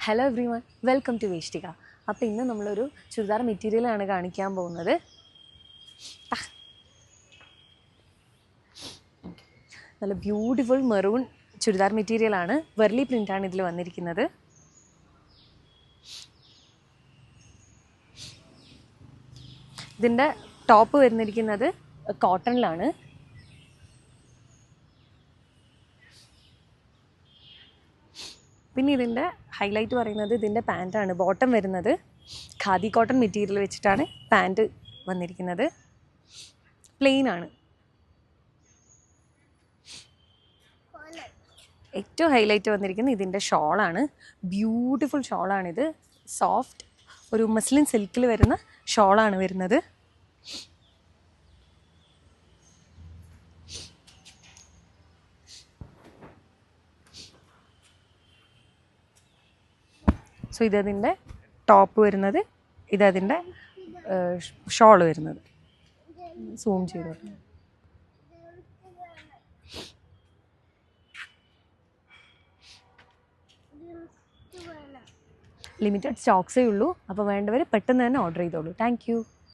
Hello everyone, welcome to വേഷ്ടിക. അപ്പോൾ ഇന്ന് നമ്മളൊരു ചുരിദാർ മെറ്റീരിയലാണ് കാണിക്കാൻ പോകുന്നത്. നല്ല ബ്യൂട്ടിഫുൾ മെറൂൺ ചുരിദാർ മെറ്റീരിയലാണ്. വെർലി പ്രിൻ്റാണ് ഇതിൽ വന്നിരിക്കുന്നത്. ഇതിൻ്റെ ടോപ്പ് വരുന്നിരിക്കുന്നത് കോട്ടണിലാണ്. പിന്നെ ഇതിൻ്റെ ഹൈലൈറ്റ് പറയുന്നത് ഇതിൻ്റെ പാൻറ്റാണ്. ബോട്ടം വരുന്നത് ഖാദി കോട്ടൺ മെറ്റീരിയൽ വെച്ചിട്ടാണ് പാൻറ്റ് വന്നിരിക്കുന്നത്. പ്ലെയിൻ ആണ്. ഏറ്റവും ഹൈലൈറ്റ് വന്നിരിക്കുന്നത് ഇതിൻ്റെ ഷോളാണ്. ബ്യൂട്ടിഫുൾ ഷോളാണിത്. സോഫ്റ്റ് ഒരു മസ്ലിൻ സിൽക്കിൽ വരുന്ന ഷോളാണ് വരുന്നത്. സോ ഇതതിൻ്റെ ടോപ്പ് വരുന്നത്, ഇതതിൻ്റെ ഷോൾ വരുന്നത്. സൂം ചെയ്തോട്ടെ. ലിമിറ്റഡ് സ്റ്റോക്സേ ഉള്ളൂ. അപ്പോൾ വേണ്ടവർ പെട്ടെന്ന് തന്നെ ഓർഡർ ചെയ്തോളൂ. Thank you.